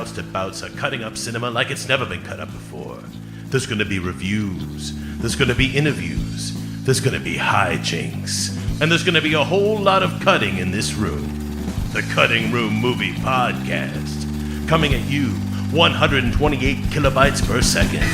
roused to bouts of cutting up cinema like it's never been cut up before. There's going to be reviews. There's going to be interviews. There's going to be hijinks. And there's going to be a whole lot of cutting in this room. The Cutting Room Movie Podcast. Coming at you 128 kilobytes per second.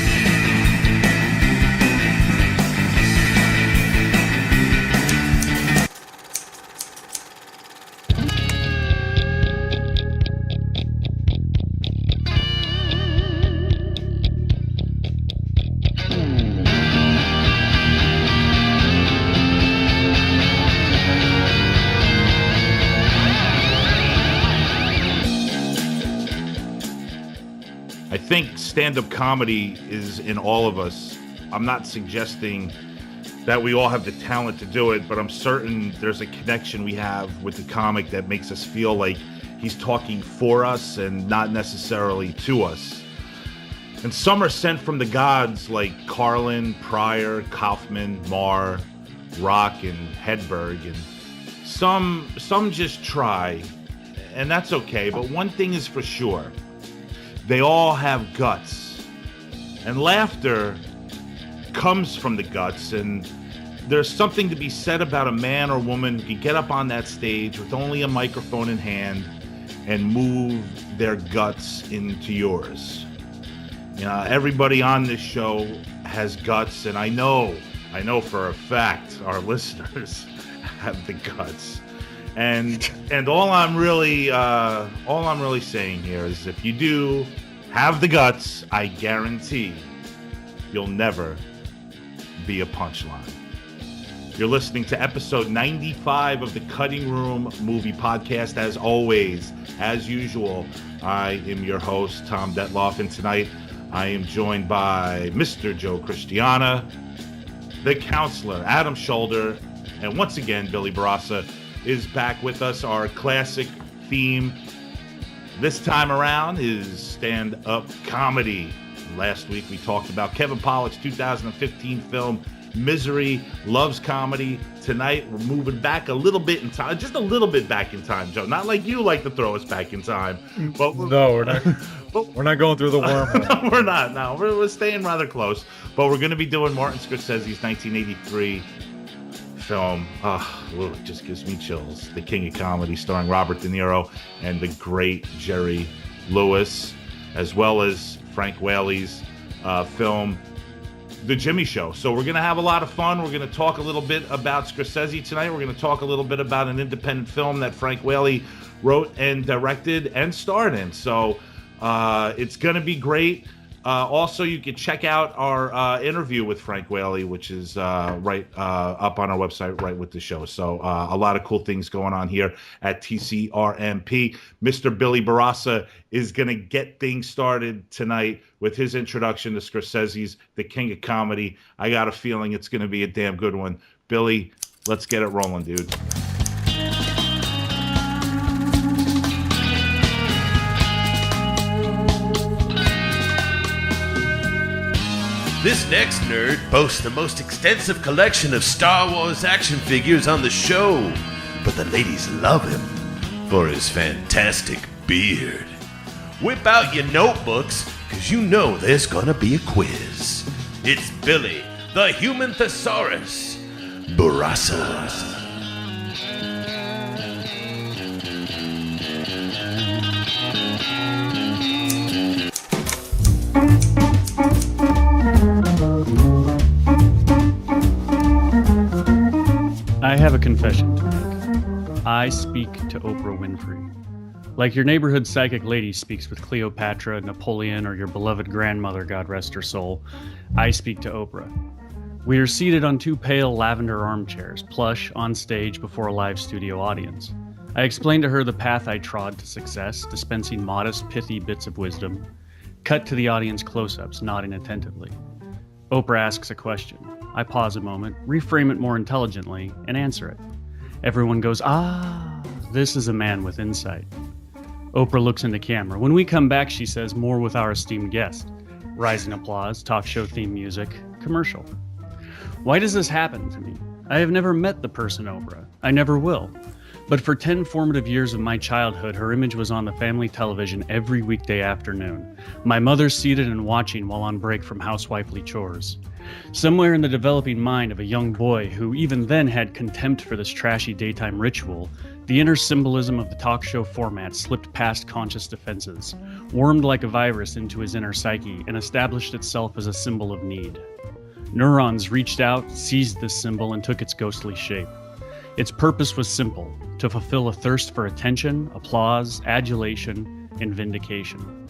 I think stand-up comedy is in all of us. I'm not suggesting that we all have the talent to do it, but I'm certain there's a connection we have with the comic that makes us feel like he's talking for us and not necessarily to us. And some are sent from the gods like Carlin, Pryor, Kaufman, Marr, Rock, and Hedberg. And some just try, and that's okay. But one thing is for sure. They all have guts, and laughter comes from the guts, and there's something to be said about a man or woman who can get up on that stage with only a microphone in hand and move their guts into yours. You know, everybody on this show has guts, and I know for a fact our listeners have the guts. And all I'm really saying here is if you do have the guts, I guarantee you'll never be a punchline. You're listening to episode 95 of the Cutting Room Movie Podcast. As always, as usual, I am your host, Tom Detloff, and tonight I am joined by Mr. Joe Christiana, the counselor, Adam Shoulder, and once again, Billy Barassa is back with us. Our classic theme this time around is stand-up comedy. Last week we talked about Kevin Pollak's 2015 film Misery Loves Comedy. Tonight we're moving back a little bit in time, just a little bit back in time, Joe. Not like you like to throw us back in time. But no, we're not. We're not going through the wormhole. No, we're not. No, we're staying rather close. But we're going to be doing Martin Scorsese's 1983 film. It just gives me chills. The King of Comedy, starring Robert De Niro and the great Jerry Lewis, as well as Frank Whaley's film The Jimmy Show. So we're going to have a lot of fun. We're going to talk a little bit about Scorsese tonight. We're going to talk a little bit about an independent film that Frank Whaley wrote and directed and starred in. So it's going to be great. Also, you can check out our interview with Frank Whaley, which is right up on our website, right with the show. So a lot of cool things going on here at TCRMP. Mr. Billy Barassa is going to get things started tonight with his introduction to Scorsese's The King of Comedy. I got a feeling it's going to be a damn good one. Billy, let's get it rolling, dude. This next nerd boasts the most extensive collection of Star Wars action figures on the show, but the ladies love him for his fantastic beard. Whip out your notebooks, because you know there's gonna be a quiz. It's Billy, the Human Thesaurus, Barassa. I have a confession to make. I speak to Oprah Winfrey. Like your neighborhood psychic lady speaks with Cleopatra, Napoleon, or your beloved grandmother, God rest her soul, I speak to Oprah. We are seated on two pale lavender armchairs, plush, on stage before a live studio audience. I explain to her the path I trod to success, dispensing modest, pithy bits of wisdom. Cut to the audience close-ups, nodding attentively. Oprah asks a question. I pause a moment, reframe it more intelligently, and answer it. Everyone goes, "Ah, this is a man with insight." Oprah looks into camera. When we come back, she says, "More with our esteemed guest." Rising applause, talk show theme music, commercial. Why does this happen to me? I have never met the person Oprah. I never will. But for 10 formative years of my childhood, her image was on the family television every weekday afternoon. My mother seated and watching while on break from housewifely chores. Somewhere in the developing mind of a young boy who even then had contempt for this trashy daytime ritual, the inner symbolism of the talk show format slipped past conscious defenses, wormed like a virus into his inner psyche, and established itself as a symbol of need. Neurons reached out, seized this symbol, and took its ghostly shape. Its purpose was simple: to fulfill a thirst for attention, applause, adulation, and vindication.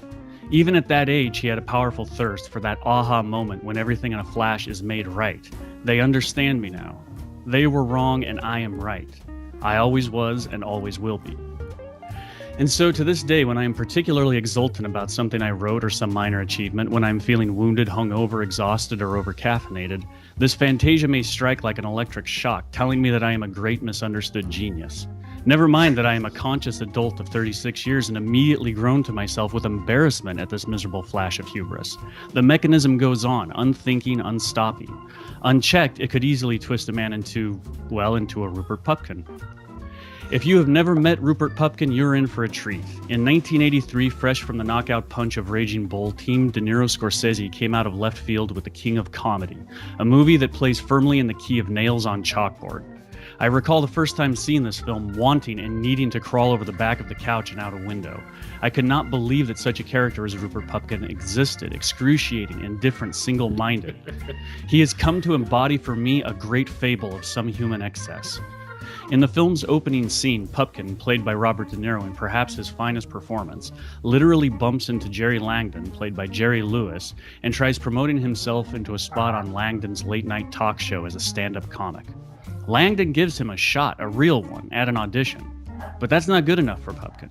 Even at that age, he had a powerful thirst for that aha moment when everything in a flash is made right. They understand me now. They were wrong and I am right. I always was and always will be. And so to this day, when I am particularly exultant about something I wrote or some minor achievement, when I'm feeling wounded, hungover, exhausted, or over-caffeinated, this fantasia may strike like an electric shock, telling me that I am a great misunderstood genius. Never mind that I am a conscious adult of 36 years and immediately groan to myself with embarrassment at this miserable flash of hubris. The mechanism goes on, unthinking, unstopping. Unchecked, it could easily twist a man into a Rupert Pupkin. If you have never met Rupert Pupkin, you're in for a treat. In 1983, fresh from the knockout punch of Raging Bull, Team De Niro Scorsese came out of left field with The King of Comedy, a movie that plays firmly in the key of nails on chalkboard. I recall the first time seeing this film, wanting and needing to crawl over the back of the couch and out a window. I could not believe that such a character as Rupert Pupkin existed, excruciating, indifferent, single-minded. He has come to embody for me a great fable of some human excess. In the film's opening scene, Pupkin, played by Robert De Niro in perhaps his finest performance, literally bumps into Jerry Langdon, played by Jerry Lewis, and tries promoting himself into a spot on Langdon's late-night talk show as a stand-up comic. Langdon gives him a shot, a real one, at an audition. But that's not good enough for Pupkin.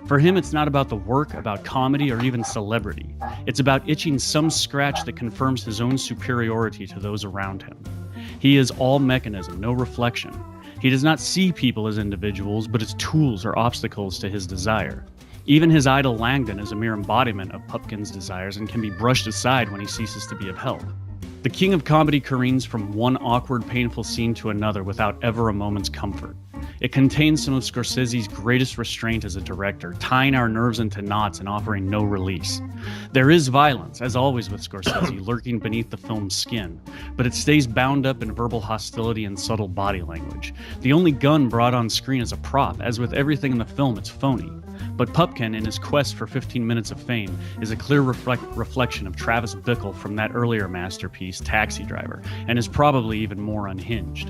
For him, it's not about the work, about comedy, or even celebrity. It's about itching some scratch that confirms his own superiority to those around him. He is all mechanism, no reflection. He does not see people as individuals, but as tools or obstacles to his desire. Even his idol Langdon is a mere embodiment of Pupkin's desires and can be brushed aside when he ceases to be of help. The King of Comedy careens from one awkward, painful scene to another without ever a moment's comfort. It contains some of Scorsese's greatest restraint as a director, tying our nerves into knots and offering no release. There is violence, as always with Scorsese, lurking beneath the film's skin, but it stays bound up in verbal hostility and subtle body language. The only gun brought on screen is a prop. As with everything in the film, it's phony. But Pupkin, in his quest for 15 minutes of fame, is a clear reflection of Travis Bickle from that earlier masterpiece, Taxi Driver, and is probably even more unhinged.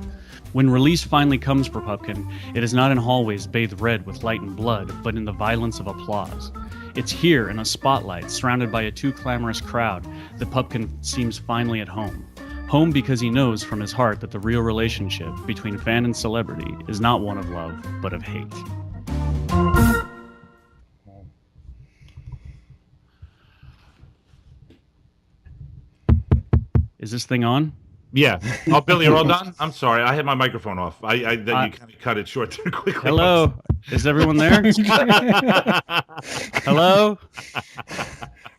When release finally comes for Pupkin, it is not in hallways bathed red with light and blood, but in the violence of applause. It's here, in a spotlight, surrounded by a too clamorous crowd, that Pupkin seems finally at home. Home because he knows from his heart that the real relationship between fan and celebrity is not one of love, but of hate. Is this thing on? Yeah. Oh, Billy, you're all done? I'm sorry. I had my microphone off. You kind of cut it short there quickly. Hello? Is everyone there? Hello?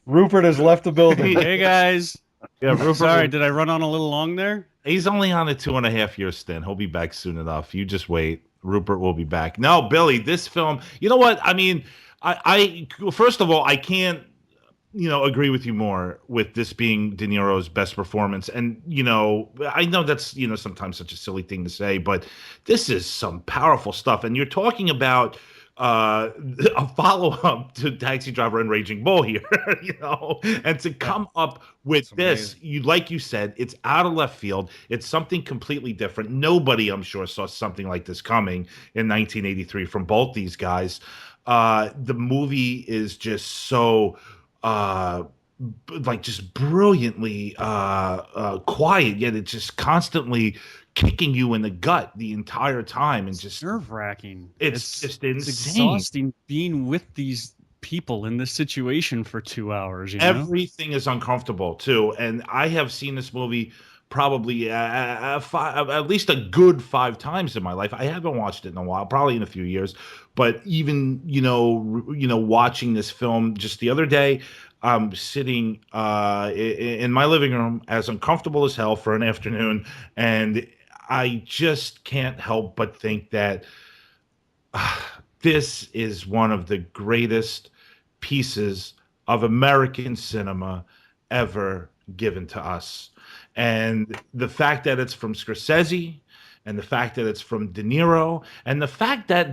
Rupert has left the building. Hey, guys. Yeah, Rupert. Sorry, did I run on a little long there? He's only on a 2.5-year stint. He'll be back soon enough. You just wait. Rupert will be back. No, Billy, this film, you know what? I mean, I first of all, I can't, agree with you more with this being De Niro's best performance. And, I know that's, sometimes such a silly thing to say, but this is some powerful stuff. And you're talking about a follow-up to Taxi Driver and Raging Bull here, and to come up with this, like you said, it's out of left field. It's something completely different. Nobody, I'm sure, saw something like this coming in 1983 from both these guys. The movie is just so just brilliantly quiet, yet it's just constantly kicking you in the gut the entire time, and just nerve-wracking. It's just insane. It's exhausting being with these people in this situation for 2 hours. Everything is uncomfortable too, and I have seen this movie probably at least a good 5 times in my life. I haven't watched it in a while, probably in a few years, but even watching this film just the other day, I'm sitting in my living room, as uncomfortable as hell for an afternoon, and I just can't help but think that this is one of the greatest pieces of American cinema ever given to us. And the fact that it's from Scorsese, and the fact that it's from De Niro, and the fact that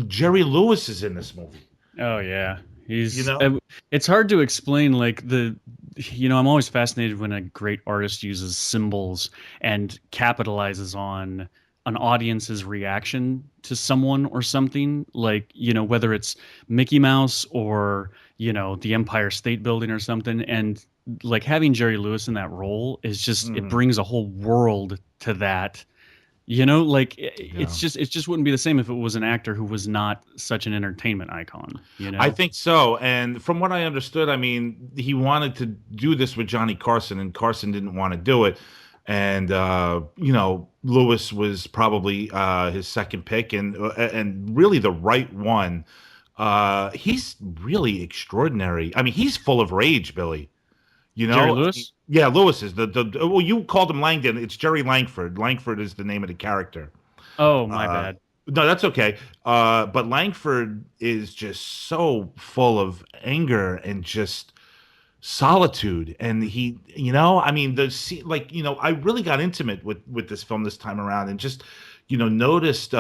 Jerry Lewis is in this movie. Oh yeah, You he's. know? It's hard to explain. Like I'm always fascinated when a great artist uses symbols and capitalizes on an audience's reaction to someone or something. Like whether it's Mickey Mouse or the Empire State Building or something, and like having Jerry Lewis in that role is just it brings a whole world to that. Like it's just wouldn't be the same if it was an actor who was not such an entertainment icon. I think so. And from what I understood, I mean, he wanted to do this with Johnny Carson, and Carson didn't want to do it. And Lewis was probably his second pick, and really the right one. He's really extraordinary. I mean, he's full of rage, Billy. Jerry Lewis? Yeah, Lewis is well, you called him Langdon. It's Jerry Langford. Langford is the name of the character. Oh, my bad. No, that's okay. But Langford is just so full of anger and just solitude. And he, I mean, I really got intimate with this film this time around, and just, noticed,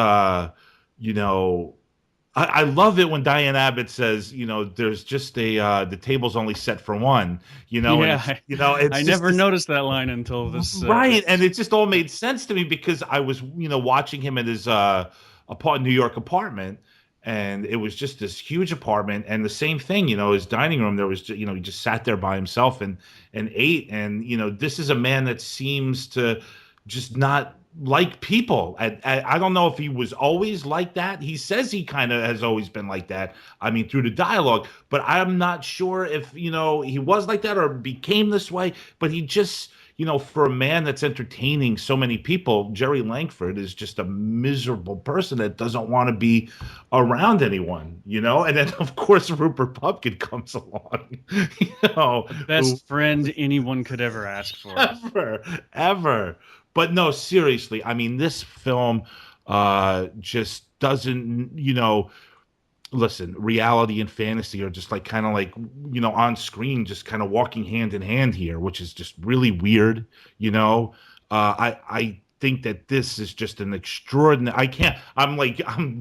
I love it when Diane Abbott says, there's just the table's only set for one, Yeah, it's I never noticed that line until this. Right. And it just all made sense to me because I was, watching him at his New York apartment, and it was just this huge apartment, and the same thing, his dining room, there was, he just sat there by himself and ate. And, this is a man that seems to just not like people. I don't know if he was always like that. He says he kind of has always been like that. I mean, through the dialogue, but I'm not sure if, he was like that or became this way, but he just, for a man that's entertaining so many people, Jerry Langford is just a miserable person that doesn't want to be around anyone, and then of course Rupert Pupkin comes along, the best friend anyone could ever ask for. Ever. But no, seriously, I mean, this film just doesn't, listen, reality and fantasy are just like kind of like, on screen, just kind of walking hand in hand here, which is just really weird. I think that this is just an extraordinary, I'm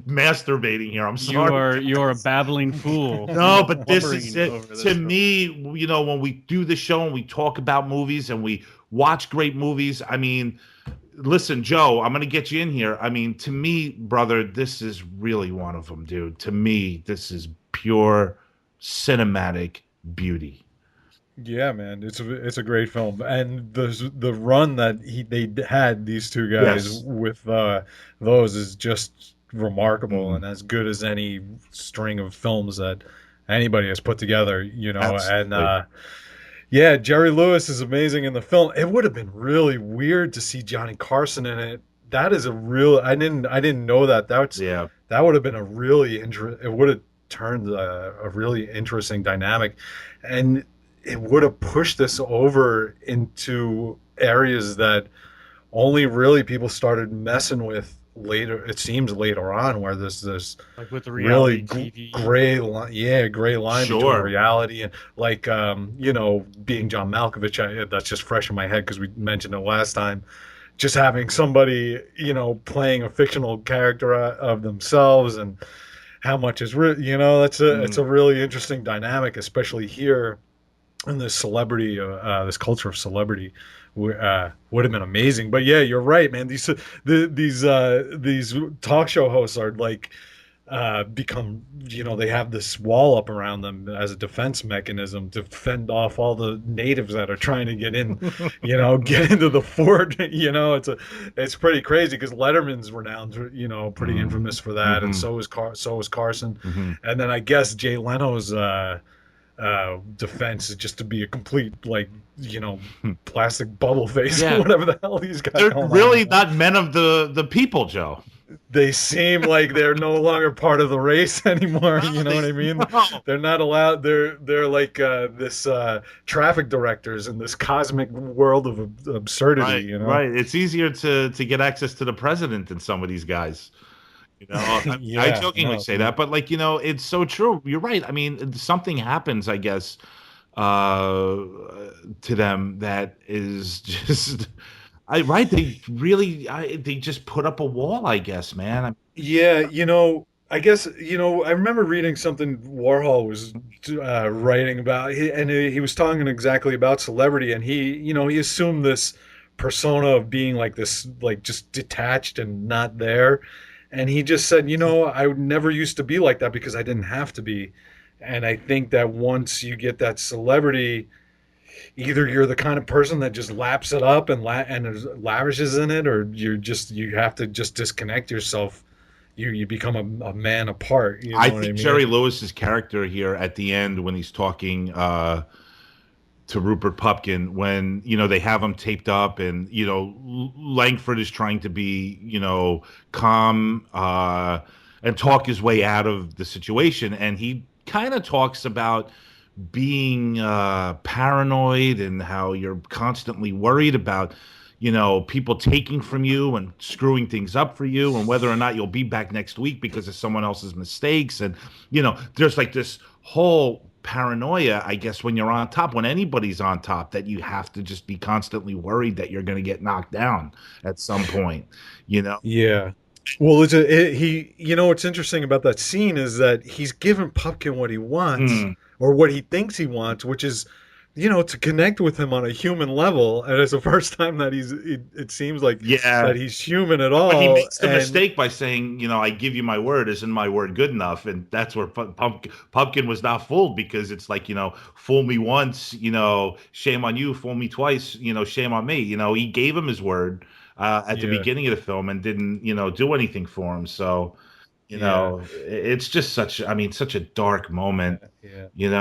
masturbating here. I'm sorry. You're a babbling fool. No, but this is it. To me, when we do the show and we talk about movies and we watch great movies, I mean, listen, Joe, I'm going to get you in here. I mean, to me, brother, this is really one of them, dude. To me, this is pure cinematic beauty. Yeah, man, it's a great film, and the run that they had, these two guys, with those is just remarkable, and as good as any string of films that anybody has put together, Absolutely. And yeah, Jerry Lewis is amazing in the film. It would have been really weird to see Johnny Carson in it. That is a real. I didn't know that. That would have been a really it would have turned a really interesting dynamic, and it would have pushed this over into areas that only really people started messing with later. It seems later on, where there's this like with the reality really TV. gray line between reality and being John Malkovich. That's just fresh in my head because we mentioned it last time. Just having somebody playing a fictional character of themselves, and how much is real. It's a really interesting dynamic, especially here in this celebrity, this culture of celebrity. Would have been amazing. But yeah, you're right, man. These talk show hosts are like become, they have this wall up around them as a defense mechanism to fend off all the natives that are trying to get in, get into the fort. It's pretty crazy because Letterman's renowned, pretty infamous for that, and so is Carson, and then I guess Jay Leno's defense is just to be a complete plastic bubble face or whatever the hell these guys are. They're really not men of the people, Joe. They seem like they're no longer part of the race anymore. You know what I mean? No. They're not allowed. They're like this traffic directors in this cosmic world of absurdity. Right, right. It's easier to get access to the president than some of these guys. You know, I jokingly say that, but like, it's so true. You're right. I mean, something happens, I guess, to them that is just, right. They just put up a wall, I guess, man. Yeah, I guess, I remember reading something Warhol was writing about, and he was talking exactly about celebrity, and he assumed this persona of being like this, like just detached and not there. And he just said, I never used to be like that because I didn't have to be. And I think that once you get that celebrity, either you're the kind of person that just laps it up and lavishes in it, or you have to just disconnect yourself. You become a man apart. You know I what I think mean? Jerry Lewis's character here at the end when he's talking to Rupert Pupkin, when they have him taped up, and Langford is trying to be calm and talk his way out of the situation, and he kind of talks about being paranoid and how you're constantly worried about people taking from you and screwing things up for you, and whether or not you'll be back next week because of someone else's mistakes. And there's like this whole paranoia, I guess, when you're on top, when anybody's on top, that you have to just be constantly worried that you're going to get knocked down at some point. Yeah. Well, what's interesting about that scene is that he's giving Pupkin what he wants, Mm, or what he thinks he wants, which is, to connect with him on a human level. And it's the first time that it seems like yeah. that he's human at But he all. makes the mistake by saying, I give you my word. Isn't my word good enough? And that's where Pumpkin was not fooled, because it's like, fool me once, shame on you. Fool me twice, shame on me. He gave him his word at the Yeah, beginning of the film and didn't, do anything for him. So, yeah, it's just such a dark moment, yeah. and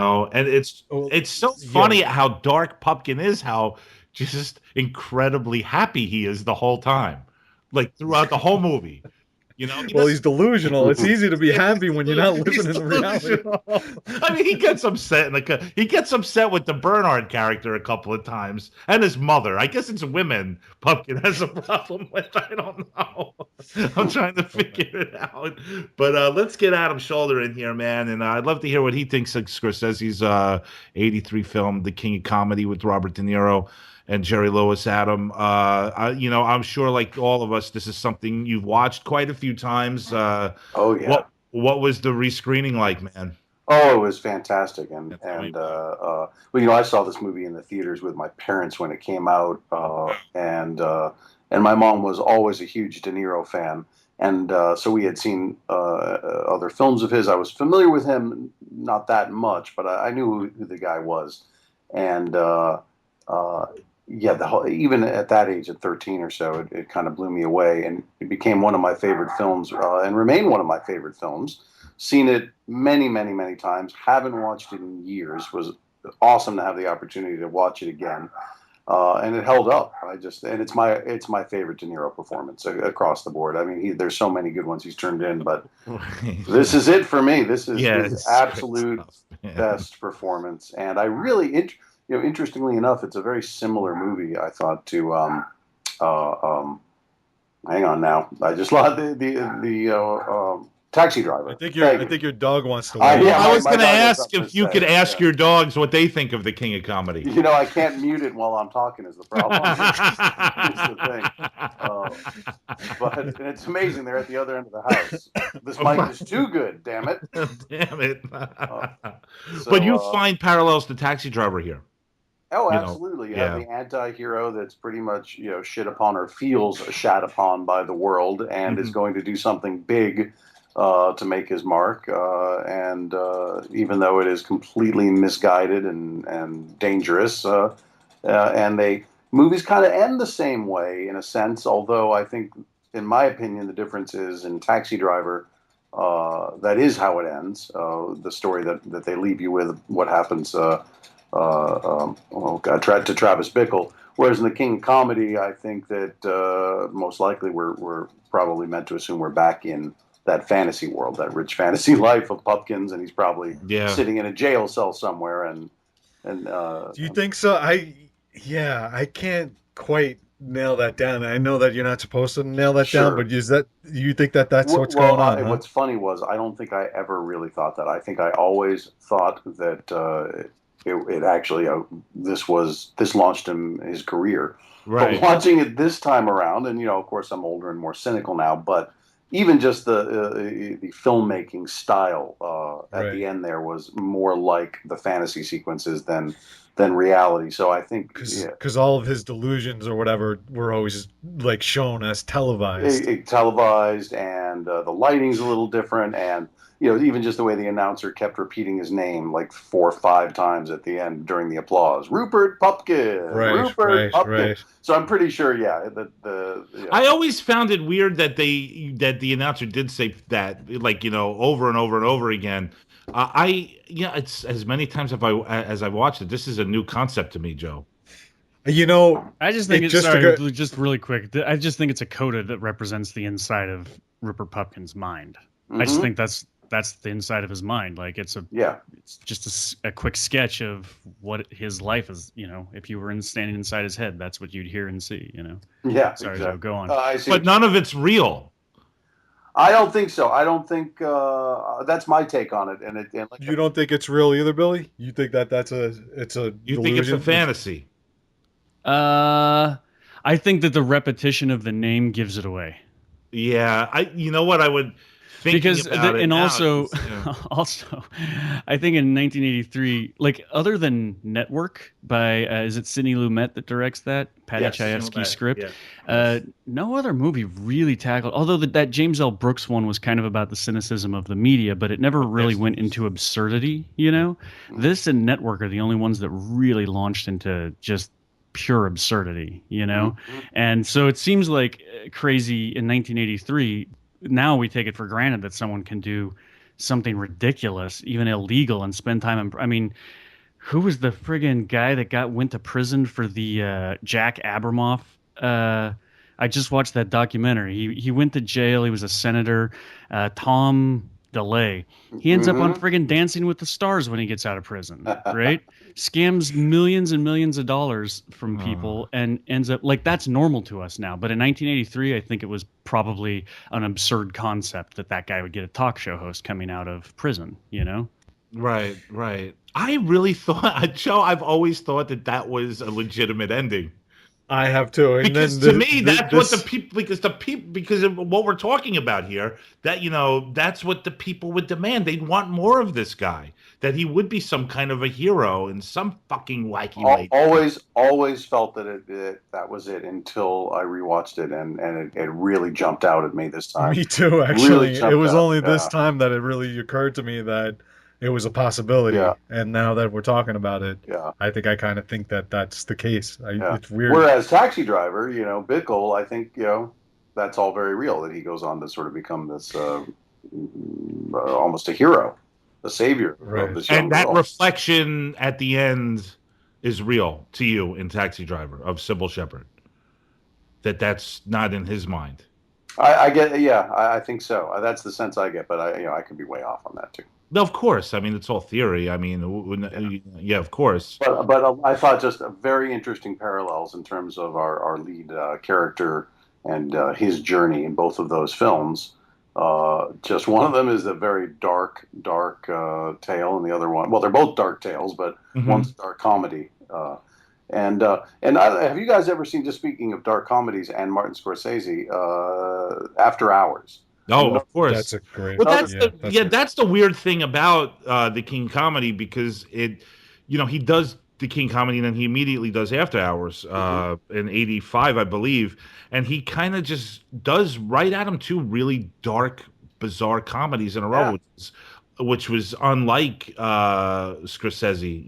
Well, it's so yeah. funny how dark Pumpkin is, how just incredibly happy he is the whole time, like throughout the whole movie. He Well, doesn't. he's delusional. It's easy to be happy when you're not He's living in reality. delusional. I mean, he gets upset he gets upset with the Bernard character a couple of times, and his mother. I guess it's women Pumpkin has a problem with. I don't know. I'm trying to figure it out. But let's get Adam Shoulder in here, man, and I'd love to hear what he thinks of Scorsese's '83 film, The King of Comedy, with Robert De Niro and Jerry Lewis. Adam, I'm sure, like all of us, this is something you've watched quite a few times. Oh yeah. What was the rescreening like, man? Oh, it was fantastic, Yeah, well, I saw this movie in the theaters with my parents when it came out, and my mom was always a huge De Niro fan, and so we had seen other films of his. I was familiar with him, not that much, but I knew who the guy was, and uh, yeah, even at that age, at 13 or so, it kind of blew me away, and it became one of my favorite films, and remained one of my favorite films. Seen it many, many, many times. Haven't watched it in years. Was awesome to have the opportunity to watch it again, and it held up. And it's my favorite De Niro performance across the board. I mean, there's so many good ones he's turned in, but this is it for me. This is his absolute best performance, and I really, interestingly enough, it's a very similar movie, I thought, to hang on now, I just lost the Taxi Driver. I think your dog wants to. Yeah, I was going to my dog has ask something if to you say. could ask Yeah. your dogs what they think of the King of Comedy. I can't mute it while I'm talking is the problem. It's the thing. But it's amazing. They're at the other end of the house. This mic is too good, damn it. Damn it. So, But you find parallels to Taxi Driver here. Oh, absolutely. You have the anti-hero that's pretty much, shit upon or feels shat upon by the world, and is going to do something big to make his mark. And even though it is completely misguided and dangerous, and movies kind of end the same way in a sense. Although I think, in my opinion, the difference is in Taxi Driver. That is how it ends. The story that they leave you with, what happens. To Travis Bickle. Whereas in the King of Comedy, I think that most likely we're probably meant to assume we're back in that fantasy world, that rich fantasy life of Pupkins, and he's probably sitting in a jail cell somewhere. And do you think so? I can't quite nail that down. I know that you're not supposed to nail that down, Sure. but is that you think that that's what's Well, going on, huh? what's funny was I don't think I ever really thought that. I think I always thought that it actually this launched him his career. But Right. watching it this time around, and of course, I'm older and more cynical now. But even just the filmmaking style at Right. the end there was more like the fantasy sequences than reality. So I think, yeah, Because all of his delusions or whatever were always like shown as televised. televised, and the lighting's a little different, and even just the way the announcer kept repeating his name like 4 or 5 times at the end during the applause. Rupert Pupkin, Right, Rupert right, Pupkin. right. So I'm pretty sure, yeah, that the I always found it weird that the announcer did say that, like, over and over and over again. It's as many times as I've watched it. This is a new concept to me, Joe. You know, I just think it it's just sorry, a, just really quick. I just think it's a coda that represents the inside of Rupert Pupkin's mind. I just think that's the inside of his mind. Like it's yeah, just a quick sketch of what his life is. If you were standing inside his head, that's what you'd hear and see. yeah, Sorry, Joe, exactly. go on. I see. But none of it's real. I don't think so. I don't think that's my take on it. And like, you don't think it's real either, Billy? You think that it's a You think it's a delusion? fantasy? I think that the repetition of the name gives it away. Yeah, you know what I would thinking Because about it and now. also also I think in 1983, like other than Network by is it Sidney Lumet that directs that Patty Yes, Chayefsky Lumet, script? yeah. No other movie really tackled, although that James L. Brooks one was kind of about the cynicism of the media, but it never really went into absurdity. This and Network are the only ones that really launched into just pure absurdity. And so it seems like crazy in 1983. Now we take it for granted that someone can do something ridiculous, even illegal, and spend time in. I mean, who was the friggin' guy that went to prison for the Jack Abramoff? I just watched that documentary. He went to jail. He was a senator. Tom DeLay. He ends up on friggin' Dancing with the Stars when he gets out of prison, right? Scams millions and millions of dollars from people and ends up like that's normal to us now. But in 1983, I think it was probably an absurd concept that guy would get a talk show host coming out of prison. Right, right. I really thought, Joe, I've always thought that was a legitimate ending. I have too. And Because then to me, that's what the this, people, because of what we're talking about here, that, that's what the people would demand. They'd want more of this guy, that he would be some kind of a hero in some fucking wacky way. always felt that that was it until I rewatched it, and it really jumped out at me this time. me too. Really Actually, it jumped was out. only this Yeah. time that it really occurred to me that it was a possibility. Yeah. And now that we're talking about it, Yeah. I think I kind of think that that's the case. Yeah. It's weird. Whereas Taxi Driver, Bickle, I think, that's all very real, that he goes on to sort of become this almost a hero, a savior Right. of this young And that girl. reflection at the end is real to you in Taxi Driver of Sybil Shepherd. That's not in his mind. I get, yeah, I think so. That's the sense I get, but I could be way off on that too. No, of course. I mean, it's all theory. I mean, yeah, of course. But I thought just very interesting parallels in terms of our lead character and his journey in both of those films. Just one of them is a very dark tale, and the other one, well, they're both dark tales, but one's a dark comedy. Have you guys ever seen, just speaking of dark comedies and Martin Scorsese, After Hours? No, of course. That's a great. Well, that's that's the weird thing about the King comedy, because he does the King comedy and then he immediately does After Hours in '85, I believe, and he kind of just does right at him two really dark, bizarre comedies in a row, which was unlike Scorsese,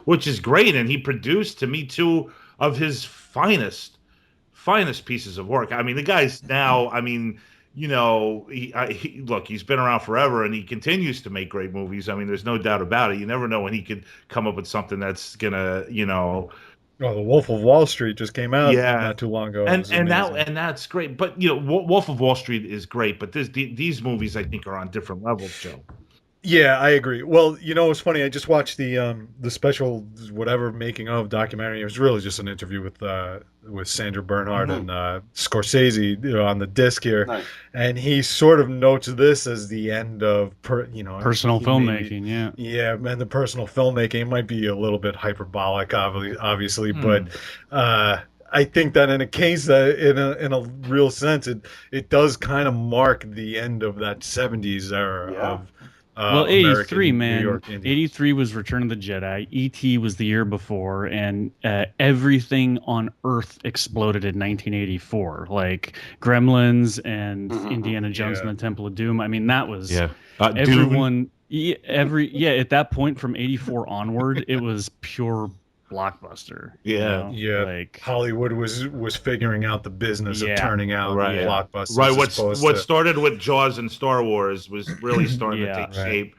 which is great, and he produced to me two of his finest pieces of work. I mean, the guy's now, I mean, look, he's been around forever and he continues to make great movies. I mean, there's no doubt about it. You never know when he could come up with something that's gonna, Oh, The Wolf of Wall Street just came out Yeah. not too long ago. It and was and amazing. that's great. But Wolf of Wall Street is great. But these movies, I think, are on different levels, Joe. Yeah, I agree. Well, you know, it's funny. I just watched the special whatever making of documentary. It was really just an interview with Sandra Bernhard and Scorsese, you know, on the disc here, Nice. and he sort of notes this as the end of Personal he filmmaking. Yeah. yeah, and the personal filmmaking. It might be a little bit hyperbolic, obviously, but I think that in a case that in a real sense, it does kind of mark the end of that '70s era of. Well, 83, American man. New York Indians. 83 was Return of the Jedi. E.T. was the year before, and everything on Earth exploded in 1984. Like Gremlins and Indiana Jones and the Temple of Doom. I mean, that was everyone. At that point from 84 onward, it was pure blockbuster. Yeah. Like Hollywood was figuring out the business of turning out blockbusters. Right. What started with Jaws and Star Wars was really starting to take shape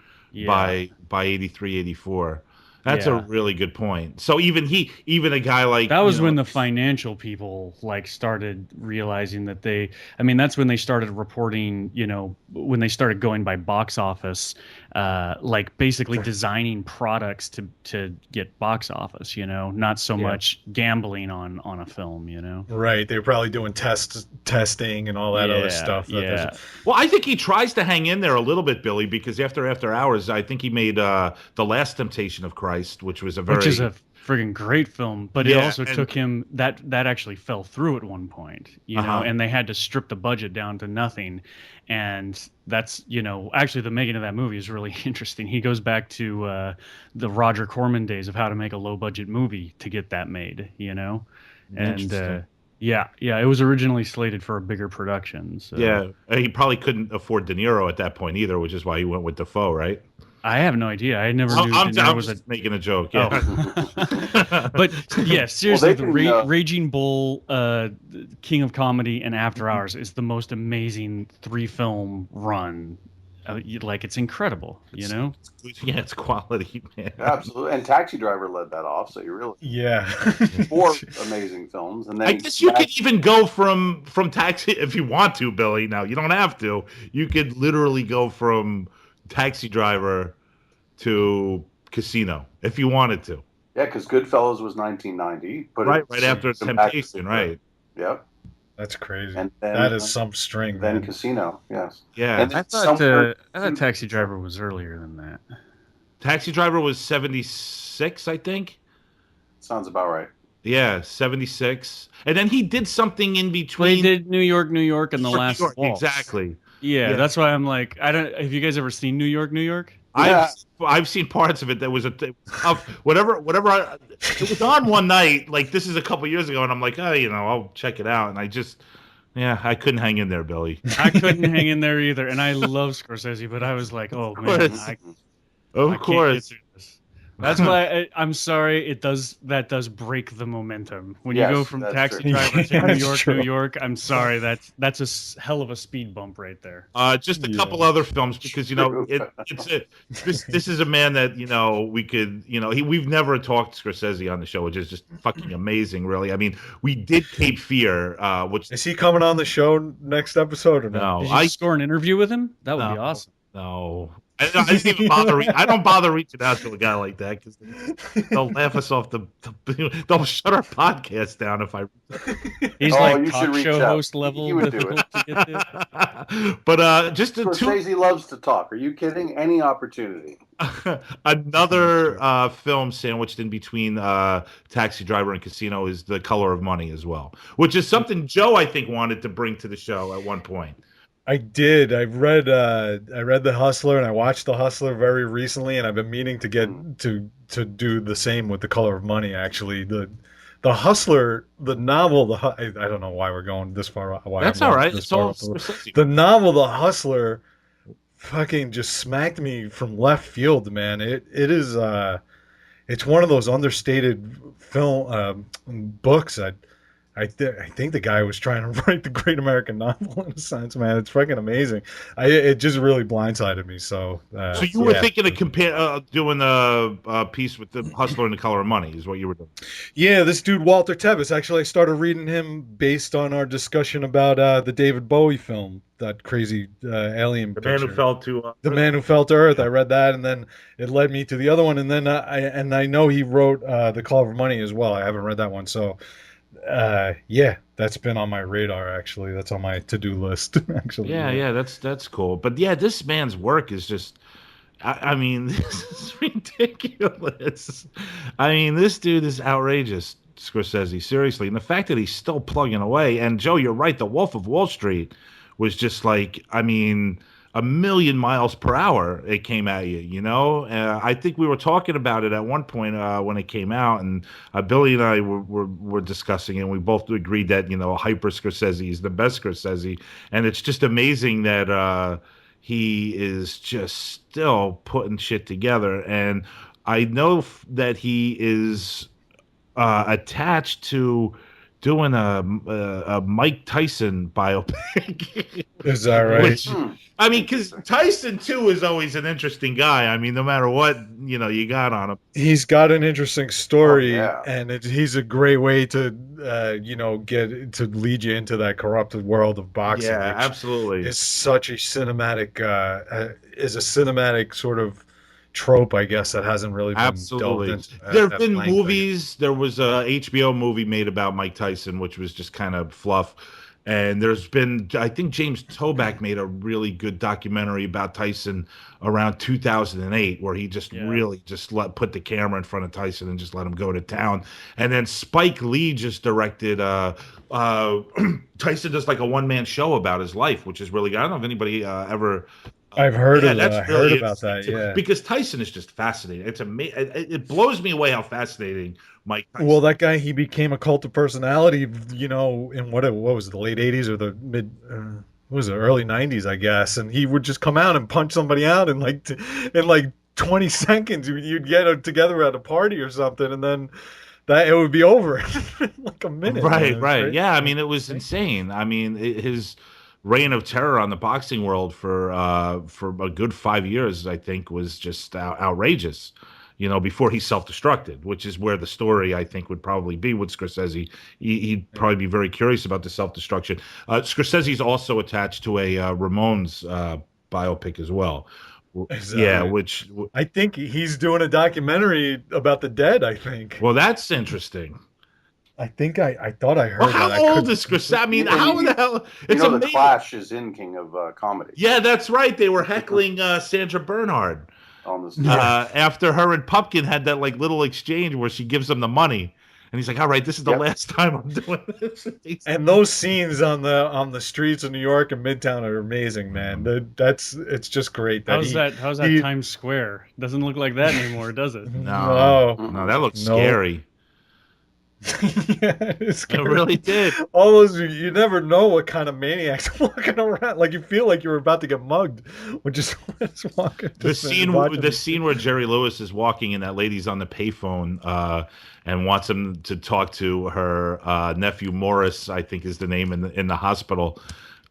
by 83, 84. That's a really good point. So even a guy like that was when the financial people like started realizing that that's when they started reporting, when they started going by box office, like basically designing products to get box office, not so much gambling on a film, Right. They were probably doing testing and all that other stuff. Well, I think he tries to hang in there a little bit, Billy, because after Hours, I think he made The Last Temptation of Christ, which is a friggin' great film, but it also took him that actually fell through at one point, and they had to strip the budget down to nothing. And that's, actually the making of that movie is really interesting. He goes back to the Roger Corman days of how to make a low budget movie to get that made, and it was originally slated for a bigger production. So. Yeah, he probably couldn't afford De Niro at that point either, which is why he went with Defoe, right? I have no idea. I never knew. I was making a joke. Yeah, but yeah, seriously, the Raging Bull, King of Comedy, and After Hours is the most amazing 3-film run. Like it's incredible, it's quality, man. Absolutely, and Taxi Driver led that off. So you really 4 amazing films, and then I guess you could even go from Taxi if you want to, Billy. Now you don't have to. You could literally go from Taxi Driver to Casino if you wanted to. Yeah, because Goodfellas was 1990. Right after Temptation, right? Yep. That's crazy. And then, that is some string. Then Casino, yes. Yeah. And I thought Taxi Driver was earlier than that. Taxi Driver was 76, I think. Sounds about right. Yeah, 76. And then he did something in between. He did New York, and The Last Waltz. Exactly. Yeah, that's why I'm like, have you guys ever seen New York? Yeah. I've seen parts of it. That was whatever. It was on one night. Like this is a couple years ago, and I'm like, I'll check it out. And I couldn't hang in there, Billy. I couldn't hang in there either. And I love Scorsese, but I was like, oh man, of course. That's why I'm sorry. That does break the momentum when you go from Taxi Driver to New York. I'm sorry. That's a hell of a speed bump right there. Just a couple other films because this is a man that we could we've never talked Scorsese on the show, which is just fucking amazing. Really, I mean, we did Cape Fear. Which is he coming on the show next episode or no? Did you score an interview with him? That would be awesome. No. I didn't even bother. I don't bother reaching out to a guy like that because they'll laugh us off. They'll shut our podcast down if I. He's like talk show host level. He would do it. But just Scorsese loves to talk. Are you kidding? Any opportunity. Another film sandwiched in between Taxi Driver and Casino is The Color of Money as well, which is something Joe I think wanted to bring to the show at one point. I did. I read The Hustler and I watched The Hustler very recently, and I've been meaning to get to do the same with The Color of Money. Actually, the Hustler, the novel. I don't know why we're going this far. That's all right. It's all the novel, The Hustler, fucking just smacked me from left field, man. It is it's one of those understated film books. I think the guy was trying to write the great American novel in a sense, man. It's fucking amazing. It just really blindsided me. So, so you were thinking of doing a piece with the Hustler and the Color of Money is what you were doing. Yeah, this dude Walter Tevis. Actually, I started reading him based on our discussion about the David Bowie film, that crazy alien The picture. Man Who Fell to The Man Who Fell to Earth. I read that, and then it led me to the other one, and then I know he wrote The Color of Money as well. I haven't read that one, so yeah, that's been on my radar. Actually, that's on my to-do list. Actually, yeah, that's cool. But yeah, this man's work is just. I mean, this is ridiculous. I mean, this dude is outrageous, Scorsese, seriously. And the fact that he's still plugging away. And Joe, you're right. The Wolf of Wall Street was just like, I mean, a million miles per hour it came at you, you know? I think we were talking about it at one point when it came out. And Billy and I were discussing it. And we both agreed that, you know, Hyper Scorsese is the best Scorsese. And it's just amazing that he is just still putting shit together. And I know that he is attached to doing a Mike Tyson biopic. Is that right? Which, I mean, because Tyson too is always an interesting guy. I mean, no matter what you got on him, he's got an interesting story, and he's a great way to get to lead you into that corrupted world of boxing. Yeah, absolutely. It's such a cinematic, is a cinematic sort of trope, I guess, that hasn't really been absolutely. delved into. There have been movies. There was a HBO movie made about Mike Tyson, which was just kind of fluff. And there's been, I think James Toback made a really good documentary about Tyson around 2008, where he just really just put the camera in front of Tyson and just let him go to town. And then Spike Lee just directed Tyson does like a one-man show about his life, which is really good. I don't know if anybody ever. I've heard of that. I heard about that. Yeah, because Tyson is just fascinating. It's amazing. It blows me away how fascinating Mike Tyson. Well, that guy, he became a cult of personality, in what was it, the late 80s or the mid what was it, early 90s, I guess. And he would just come out and punch somebody out in like 20 seconds. You'd get together at a party or something, and then that it would be over in like a minute. Right. Yeah, I mean, it was insane. I mean, his reign of terror on the boxing world for a good 5 years, I think, was just outrageous. Before he self-destructed, which is where the story, I think, would probably be with Scorsese. He'd probably be very curious about the self-destruction. Scorsese's also attached to a Ramones biopic as well. Exactly. Yeah, which I think he's doing a documentary about the dead, I think. Well, that's interesting. I think I thought I heard. Well, how old is Scorsese? I mean, how the hell? It's the Clash is in King of Comedy. Yeah, that's right. They were heckling Sandra Bernhard. After her and Pupkin had that like little exchange where she gives him the money, and he's like, "All right, this is the last time I'm doing this." And those scenes on the streets of New York and Midtown are amazing, man. It's just great. How's that Times Square? Doesn't look like that anymore, does it? No, that looks scary. Yeah, it's scary. It really did. All those, you never know what kind of maniacs are walking around. Like you feel like you're about to get mugged, which is walking. The scene where Jerry Lewis is walking and that lady's on the payphone and wants him to talk to her nephew Morris, I think is the name in the hospital.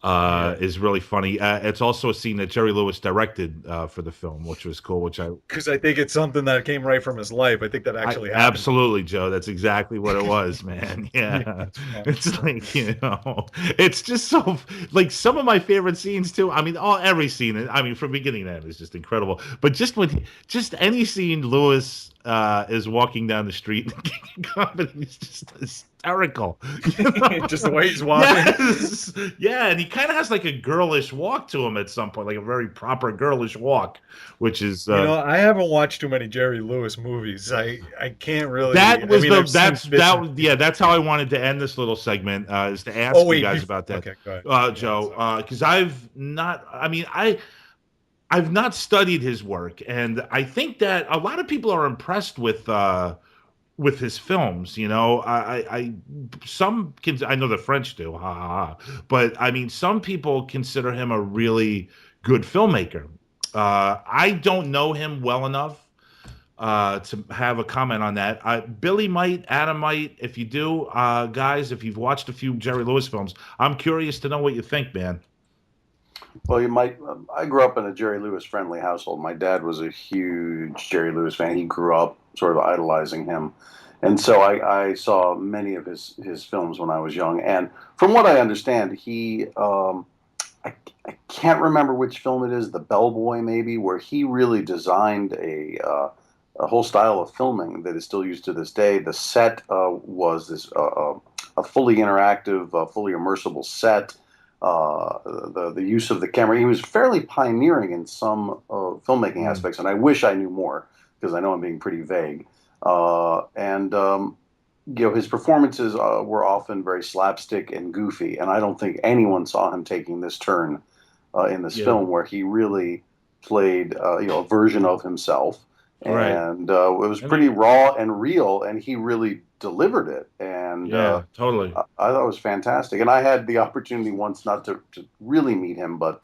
Is really funny. It's also a scene that Jerry Lewis directed for the film, which was cool. Because I think it's something that came right from his life. I think that actually happened. Absolutely, Joe. That's exactly what it was, man. Yeah, it's like it's just so like some of my favorite scenes too. I mean, every scene. I mean, from beginning to end is just incredible. But just any scene Lewis is walking down the street, is just hysterical. Just the way he's walking. Yes. Yeah, and he kind of has like a girlish walk to him at some point, like a very proper girlish walk, which is I haven't watched too many Jerry Lewis movies. I can't really. That's how I wanted to end this little segment is to ask you guys about that. Okay, go ahead. Joe, because I've not studied his work, and I think that a lot of people are impressed with his films. I know the French do, but I mean, some people consider him a really good filmmaker. I don't know him well enough, to have a comment on that. Billy might, Adam might. If you do, guys, if you've watched a few Jerry Lewis films, I'm curious to know what you think, man. Well, you might. I grew up in a Jerry Lewis friendly household. My dad was a huge Jerry Lewis fan. He grew up sort of idolizing him, and so I saw many of his films when I was young. And from what I understand, I can't remember which film it is, The Bellboy maybe, where he really designed a whole style of filming that is still used to this day. The set was this a fully interactive, fully immersible set. The use of the camera. He was fairly pioneering in some filmmaking aspects, and I wish I knew more because I know I'm being pretty vague. His performances were often very slapstick and goofy, and I don't think anyone saw him taking this turn in this film where he really played a version of himself. Right. And it was pretty raw and real, and he really delivered it. And totally. I thought it was fantastic. And I had the opportunity once not to really meet him, but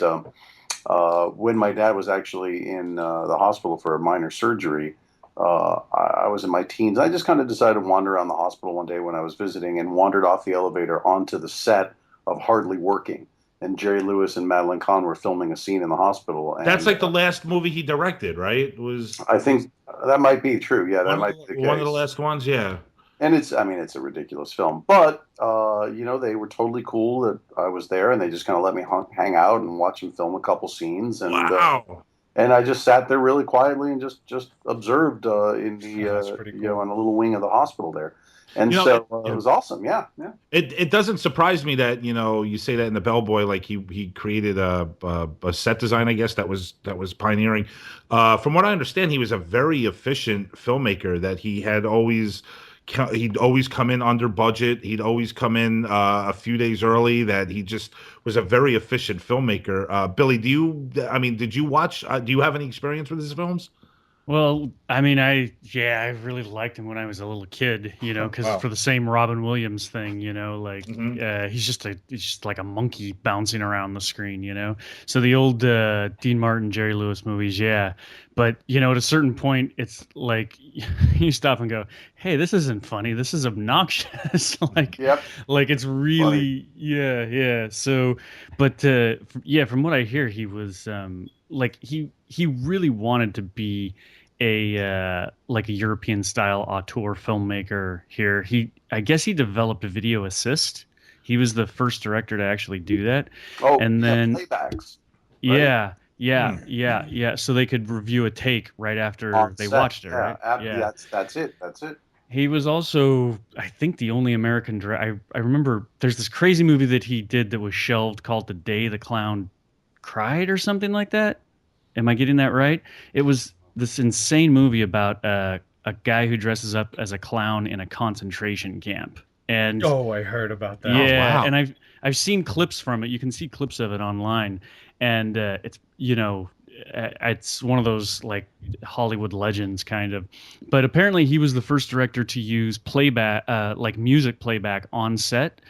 when my dad was actually in the hospital for a minor surgery, I was in my teens. I just kind of decided to wander around the hospital one day when I was visiting and wandered off the elevator onto the set of Hardly Working. And Jerry Lewis and Madeline Kahn were filming a scene in the hospital. And, that's like the last movie he directed, right? I think that might be true. Yeah, that might be the case. One of the last ones, yeah. And it's a ridiculous film. But, they were totally cool that I was there, and they just kind of let me hang out and watch him film a couple scenes. And, wow. And I just sat there really quietly and just observed in the on a little wing of the hospital there. And it was awesome. Yeah. It doesn't surprise me that you say that in The Bellboy, like he created a set design, I guess that was pioneering. From what I understand, he was a very efficient filmmaker. That he'd always come in under budget. He'd always come in a few days early. That he just was a very efficient filmmaker. Billy, did you watch? Do you have any experience with his films? Well, I mean, I really liked him when I was a little kid, because for the same Robin Williams thing, he's just like a monkey bouncing around the screen, So the old Dean Martin, Jerry Lewis movies, yeah. But, at a certain point, it's like you stop and go, hey, this isn't funny. This is obnoxious. Like it's really, yeah. So, but from what I hear, he was he really wanted to be a European style auteur filmmaker here. I guess he developed a video assist. He was the first director to actually do that. Oh, and then playbacks. Right? Yeah. So they could review a take right after they watched it, right? Yeah. That's it. He was also, I think, the only American director. I remember there's this crazy movie that he did that was shelved called The Day the Clown Cried or something like that. Am I getting that right? It was this insane movie about a guy who dresses up as a clown in a concentration camp. And I heard about that. Yeah, oh, wow. And I've seen clips from it. You can see clips of it online, and it's one of those like Hollywood legends kind of. But apparently, he was the first director to use playback, like music playback on set.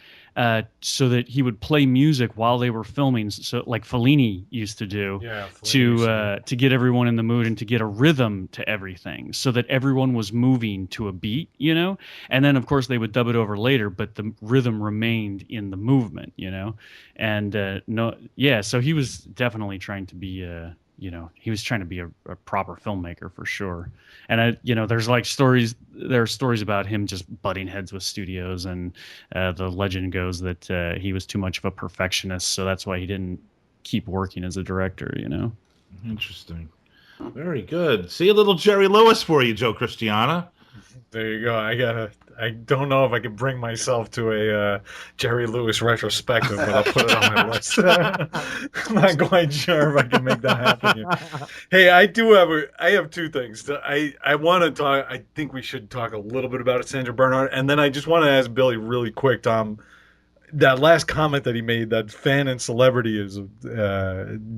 So that he would play music while they were filming, so like Fellini used to do, to get everyone in the mood and to get a rhythm to everything, so that everyone was moving to a beat, And then of course they would dub it over later, but the rhythm remained in the movement, And so he was definitely trying to be he was trying to be a proper filmmaker for sure. And there's there are stories about him just butting heads with studios, and the legend goes that he was too much of a perfectionist, so that's why he didn't keep working as a director. Interesting. Very good. See a little Jerry Lewis for you, Joe Christiana. There you go. I don't know if I can bring myself to a Jerry Lewis retrospective, but I'll put it on my list. I'm not quite sure if I can make that happen here. Hey, I have two things. I want to talk. I think we should talk a little bit about Sandra Bernhard, and then I just want to ask Billy really quick, Tom. That last comment that he made, that fan and celebrity is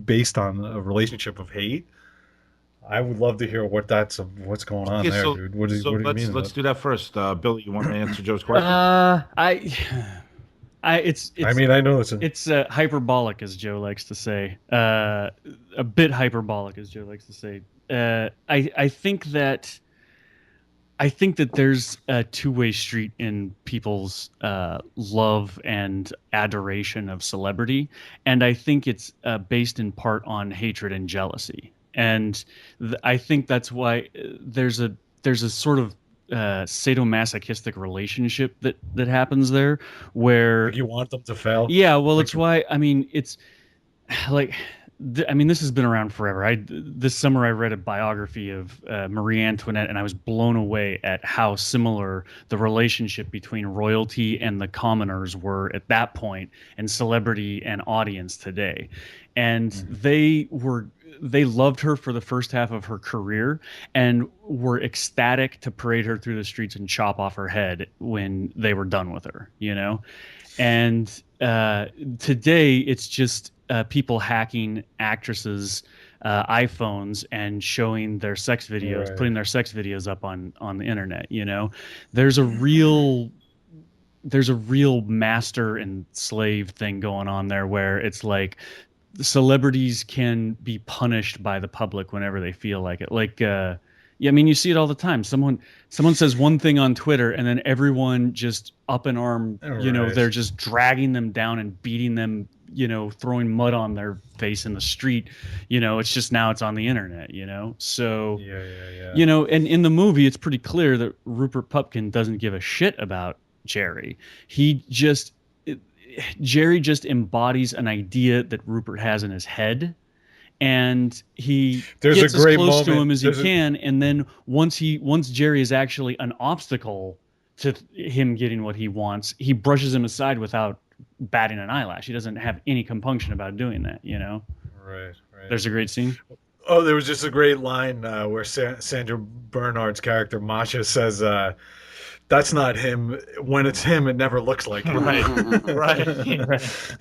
based on a relationship of hate. I would love to hear what's going on there, dude. What do you mean? Let's do that first. Billy, you want to answer Joe's question? I know it's hyperbolic, as Joe likes to say. A bit hyperbolic, as Joe likes to say. I think that I think that there's a two-way street in people's love and adoration of celebrity, and I think it's based in part on hatred and jealousy. And I think that's why there's a sort of sadomasochistic relationship that happens there, where Like you want them to fail. yeah, well, Like, it's why I mean it's like I mean, this has been around forever. This summer I read a biography of Marie Antoinette, and I was blown away at how similar the relationship between royalty and the commoners were at that point, and celebrity and audience today. And they loved her for the first half of her career and were ecstatic to parade her through the streets and chop off her head when they were done with her, you know? And today it's just people hacking actresses' iPhones and showing their sex videos, Right. putting their sex videos up on the internet. You know, there's a real master and slave thing going on there, where it's like the celebrities can be punished by the public whenever they feel like it. Like, yeah, I mean, you see it all the time. Someone says one thing on Twitter, and then everyone just up in arm. You know, Right. they're just dragging them down and beating them. You know, throwing mud on their face in the street. You know, it's just now it's on the internet. You know, so Yeah. you know, and in the movie, it's pretty clear that Rupert Pupkin doesn't give a shit about Jerry. Jerry just embodies an idea that Rupert has in his head, and he There's gets a great as close to moment. him as he can. And then once Jerry is actually an obstacle to him getting what he wants, he brushes him aside without batting an eyelash. He doesn't have any compunction about doing that. You know, Right. there's a great scene. Oh, there was just a great line where Sandra Bernhardt's character Masha says, "That's not him. When it's him, it never looks like him." Right.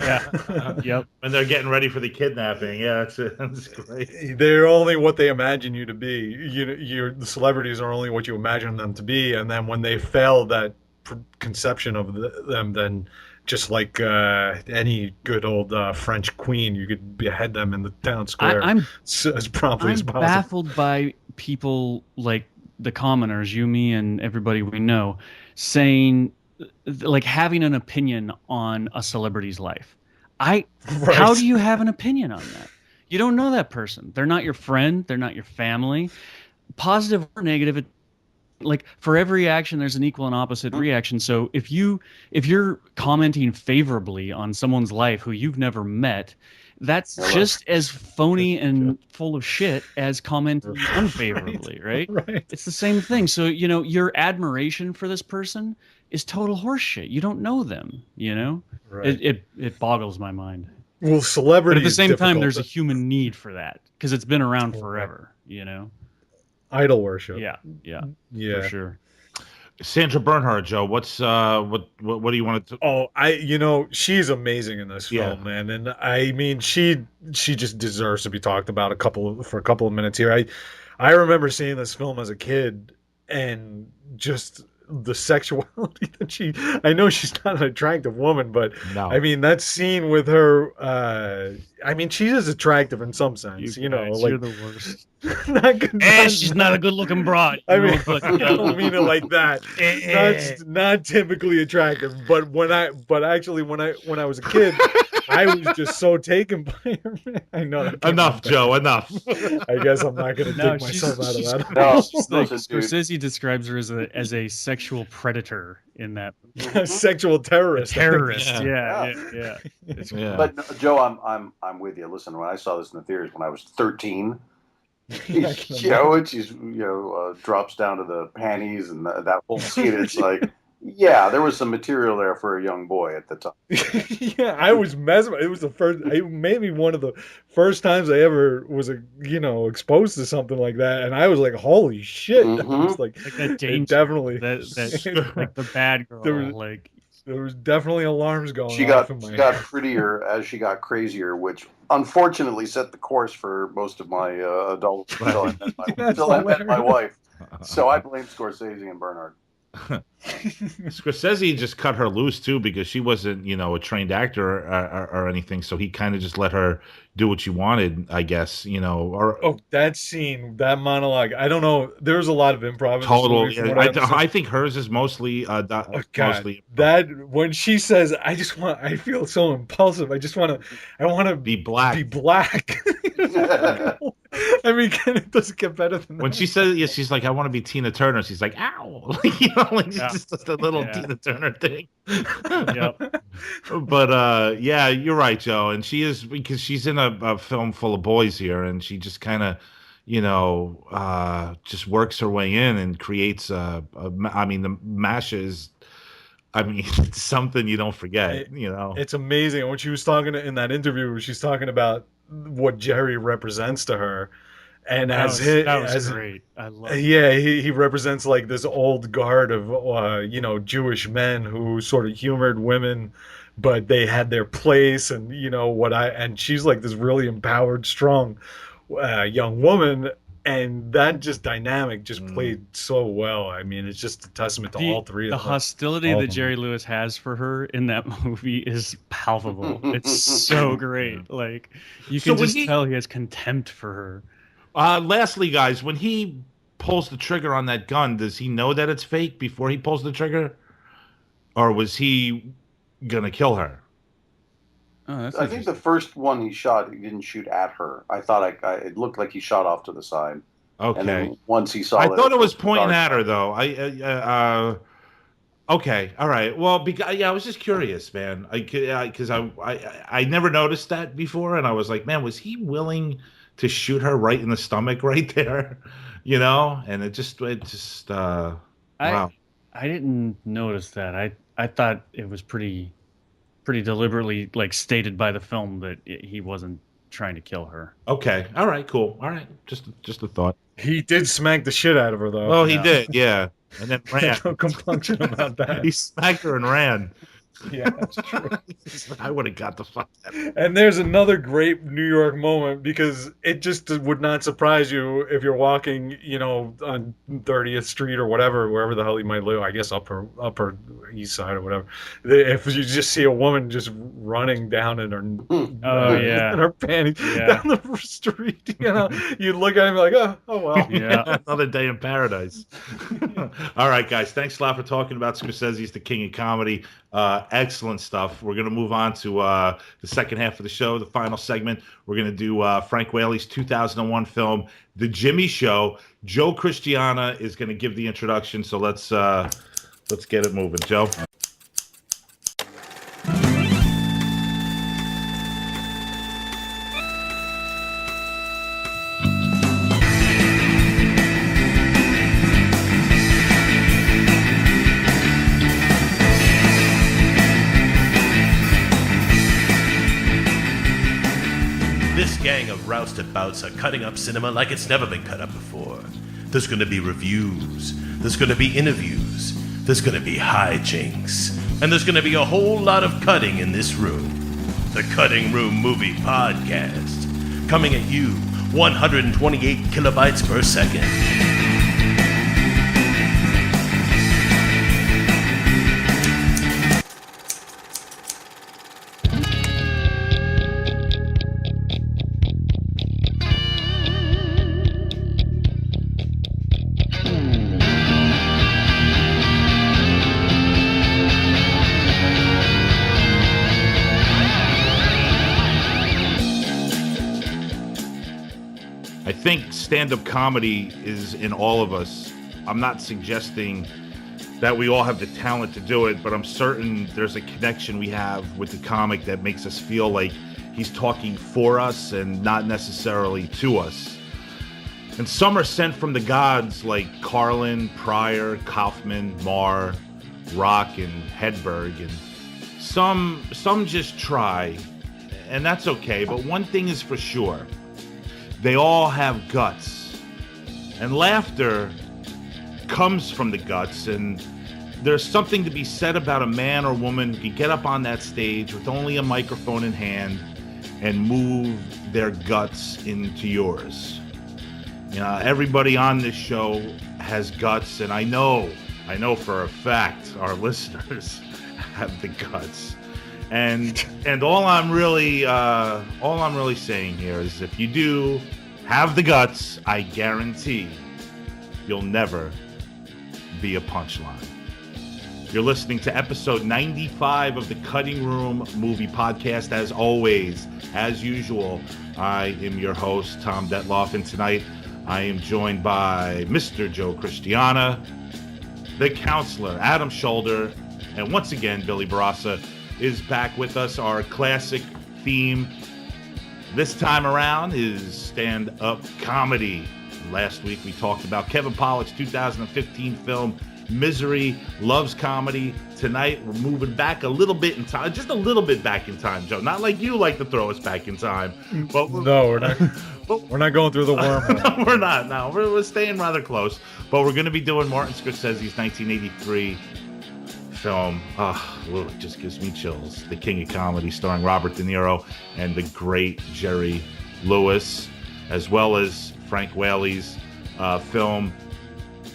Yeah. Yep. When they're getting ready for the kidnapping. Yeah, that's great. They're only what they imagine you to be. The celebrities are only what you imagine them to be, and then when they fail that conception of them, then just like any good old French queen, you could behead them in the town square as promptly as possible. Baffled by people like the commoners, you, me, and everybody we know, saying, like, having an opinion on a celebrity's life. Right. How do you have an opinion on that? You don't know that person. They're not your friend. They're not your family. Positive or negative, like for every action there's an equal and opposite reaction. So if you're commenting favorably on someone's life who you've never met, that's just as phony and full of shit as commenting unfavorably, right? Right. It's the same thing. So, you know, your admiration for this person is total horseshit. You don't know them, you know? Right. It boggles my mind. Well, celebrity. But at the same time, there's a difficult. human need for that because it's been around forever, you know? Idol worship. Yeah, for sure. Sandra Bernhard, Joe. What's what do you want to? Oh, she's amazing in this film, man, and I mean, she just deserves to be talked about for a couple of minutes here. I remember seeing this film as a kid, and just the sexuality that I know she's not an attractive woman, but No. I mean, that scene with her, I mean, she is attractive in some sense, You're the worst. She's not a good-looking broad. I mean, I don't mean it like that. That's not typically attractive, but when I was a kid, I was just so taken by her. I know. Enough, Joe. Enough. I guess I'm not going to dig myself out of that. No, Scorsese describes her as a sexual predator in that. Sexual terrorist. Yeah. But no, Joe, I'm with you. Listen, when I saw this in the theaters when I was 13. And she's drops down to the panties and that whole scene. It's like, yeah, there was some material there for a young boy at the time. Yeah, I was mesmerized. It was maybe one of the first times I ever was exposed to something like that, and I was like, holy shit! Mm-hmm. I was like that danger, definitely that like the bad girl. There was definitely alarms going. She got prettier as she got crazier, which unfortunately set the course for most of my adult until I met my wife. So I blame Scorsese and Bernhard. Scorsese just cut her loose too because she wasn't, a trained actor or anything. So he kind of just let her do what she wanted, I guess. Or that scene, that monologue. I don't know. There's a lot of improv in this total. movie. From what I understand. I think hers is mostly. Oh God, mostly that when she says, I feel so impulsive. I want to be black. Be black. I mean, it doesn't get better than that. When she says, yeah, she's like, I want to be Tina Turner. She's like, ow, just a little Tina Turner thing. Yep. But yeah, you're right, Joe. And she is, because she's in a film full of boys here, and she just kind of, just works her way in and creates I mean, the Masha is, it's something you don't forget. It's amazing. When she was talking in that interview, she's talking about what Jerry represents to her. And that was great. I love it. Yeah, he represents like this old guard of Jewish men who sort of humored women, but they had their place, and and she's like this really empowered, strong young woman, and that just dynamic just played so well. I mean, it's just a testament to all three of them. The hostility that Jerry Lewis has for her in that movie is palpable. It's so great. Like you can just tell he has contempt for her. Lastly, guys, when he pulls the trigger on that gun, does he know that it's fake before he pulls the trigger? Or was he going to kill her? Oh, I think the first one he shot, he didn't shoot at her. I thought it looked like he shot off to the side. Okay. And then once he saw I thought it was pointing at her, though. Okay. All right. Well, I was just curious, man. Because I never noticed that before. And I was like, man, was he willing to shoot her right in the stomach right there, and it just wow. I didn't notice that. I thought it was pretty deliberately like stated by the film that he wasn't trying to kill her. Okay. All right, cool. All right. Just a thought. He did smack the shit out of her though. Oh, he did. Yeah. And then ran. No compunction about that. He smacked her and ran. Yeah, that's true. I would have got the fuck out. And there's another great New York moment, because it just would not surprise you if you're walking, on 30th Street or whatever, wherever the hell you might live. I guess upper East Side or whatever. If you just see a woman just running down in her, in her panties down the street, you look at him like, oh well, yeah, another day in paradise. All right, guys, thanks a lot for talking about Scorsese's The King of Comedy. Excellent stuff. We're going to move on to the second half of the show, the final segment. We're going to do Frank Whaley's 2001 film, The Jimmy Show. Joe Christiana is going to give the introduction, so let's get it moving. Joe? This gang of roustabouts are cutting up cinema like it's never been cut up before. There's going to be reviews. There's going to be interviews. There's going to be hijinks. And there's going to be a whole lot of cutting in this room. The Cutting Room Movie Podcast. Coming at you 128 kilobytes per second. I think stand-up comedy is in all of us. I'm not suggesting that we all have the talent to do it, but I'm certain there's a connection we have with the comic that makes us feel like he's talking for us and not necessarily to us. And some are sent from the gods like Carlin, Pryor, Kaufman, Marr, Rock, and Hedberg, and some just try, and that's okay. But one thing is for sure. They all have guts, and laughter comes from the guts, and there's something to be said about a man or woman who can get up on that stage with only a microphone in hand and move their guts into yours. Everybody on this show has guts, and I know I know for a fact our listeners have the guts. And all I'm really saying here is if you do have the guts, I guarantee you'll never be a punchline. You're listening to episode 95 of the Cutting Room Movie Podcast. As always, as usual, I am your host, Tom Detloff, and tonight I am joined by Mr. Joe Christiana, the counselor, Adam Shoulder, and once again, Billy Barassa is back with us. Our classic theme this time around is stand-up comedy. Last week we talked about Kevin Pollak's 2015 film, Misery Loves Comedy. Tonight we're moving back a little bit in time, just a little bit back in time, Joe. Not like you like to throw us back in time. But no, we're not. We're not going through the wormhole. No, we're not. No, we're staying rather close. But we're going to be doing Martin Scorsese's 1983 film. It just gives me chills. The King of Comedy, starring Robert De Niro and the great Jerry Lewis, as well as Frank Whaley's film,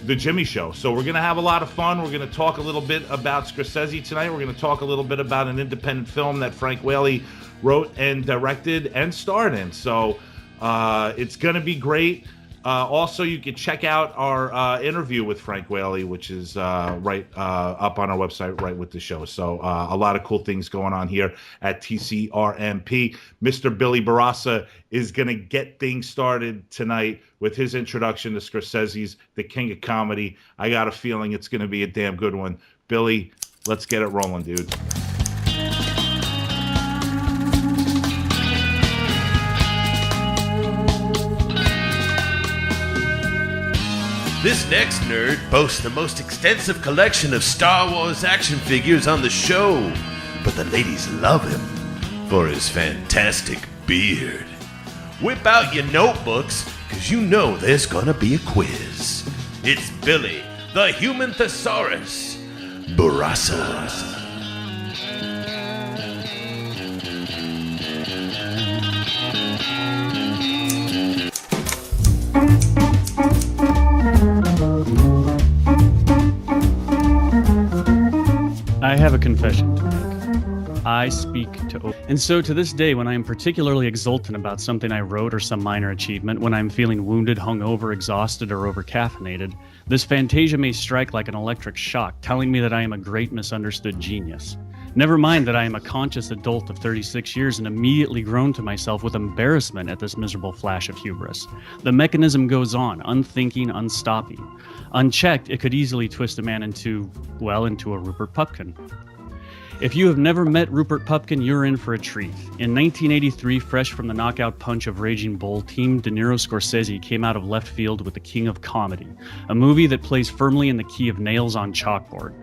The Jimmy Show. So we're going to have a lot of fun. We're going to talk a little bit about Scorsese tonight. We're going to talk a little bit about an independent film that Frank Whaley wrote and directed and starred in. So it's going to be great. Also, you can check out our interview with Frank Whaley, which is right up on our website, right with the show. So a lot of cool things going on here at TCRMP. Mr. Billy Barassa is going to get things started tonight with his introduction to Scorsese's The King of Comedy. I got a feeling it's going to be a damn good one. Billy, let's get it rolling, dude. This next nerd boasts the most extensive collection of Star Wars action figures on the show, but the ladies love him for his fantastic beard. Whip out your notebooks, because you know there's gonna be a quiz. It's Billy, the Human Thesaurus, Barassa. I have a confession to make. I speak to and so to this day, when I am particularly exultant about something I wrote or some minor achievement, when I'm feeling wounded, hungover, exhausted, or over-caffeinated, this fantasia may strike like an electric shock, telling me that I am a great misunderstood genius. Never mind that I am a conscious adult of 36 years and immediately groan to myself with embarrassment at this miserable flash of hubris. The mechanism goes on, unthinking, unstopping. Unchecked, it could easily twist a man into a Rupert Pupkin. If you have never met Rupert Pupkin, you're in for a treat. In 1983, fresh from the knockout punch of Raging Bull, Team De Niro Scorsese came out of left field with The King of Comedy, a movie that plays firmly in the key of nails on chalkboard.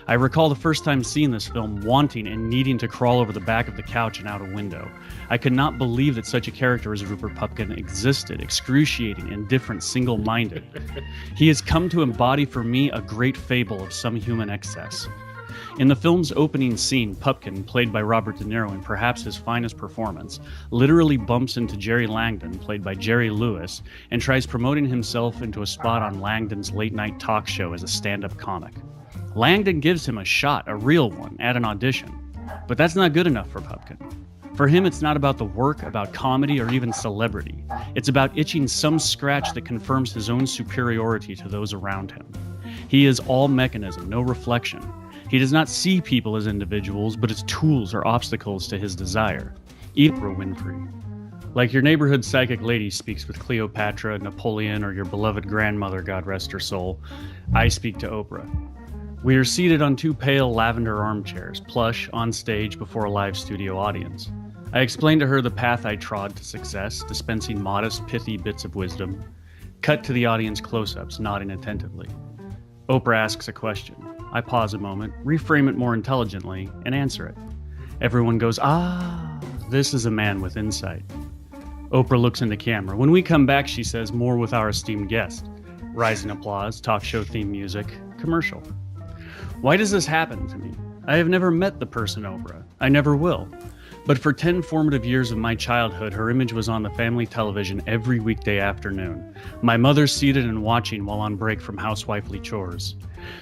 I recall the first time seeing this film, wanting and needing to crawl over the back of the couch and out a window. I could not believe that such a character as Rupert Pupkin existed, excruciating, indifferent, single-minded. He has come to embody for me a great fable of some human excess. In the film's opening scene, Pupkin, played by Robert De Niro in perhaps his finest performance, literally bumps into Jerry Langdon, played by Jerry Lewis, and tries promoting himself into a spot on Langdon's late-night talk show as a stand-up comic. Langdon gives him a shot, a real one, at an audition. But that's not good enough for Pupkin. For him, it's not about the work, about comedy, or even celebrity. It's about itching some scratch that confirms his own superiority to those around him. He is all mechanism, no reflection. He does not see people as individuals, but as tools or obstacles to his desire. Oprah Winfrey. Like your neighborhood psychic lady speaks with Cleopatra, Napoleon, or your beloved grandmother, God rest her soul, I speak to Oprah. We are seated on two pale lavender armchairs, plush, on stage before a live studio audience. I explain to her the path I trod to success, dispensing modest, pithy bits of wisdom. Cut to the audience close-ups, nodding attentively. Oprah asks a question. I pause a moment, reframe it more intelligently, and answer it. Everyone goes, "Ah, this is a man with insight." Oprah looks into camera. When we come back, she says, "More with our esteemed guest." Rising applause, talk show theme music, commercial. Why does this happen to me? I have never met the person Oprah. I never will. But for 10 formative years of my childhood, her image was on the family television every weekday afternoon. My mother seated and watching while on break from housewifely chores.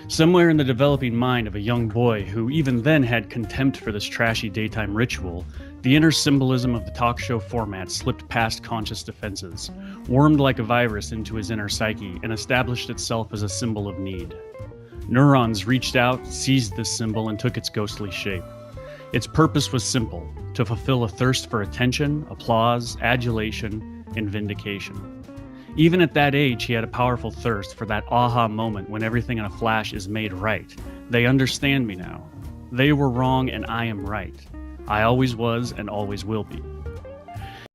Somewhere in the developing mind of a young boy who even then had contempt for this trashy daytime ritual, the inner symbolism of the talk show format slipped past conscious defenses, wormed like a virus into his inner psyche, and established itself as a symbol of need. Neurons reached out, seized this symbol, and took its ghostly shape. Its purpose was simple: to fulfill a thirst for attention, applause, adulation, and vindication. Even at that age, he had a powerful thirst for that aha moment when everything in a flash is made right. They understand me now. They were wrong and I am right. I always was and always will be.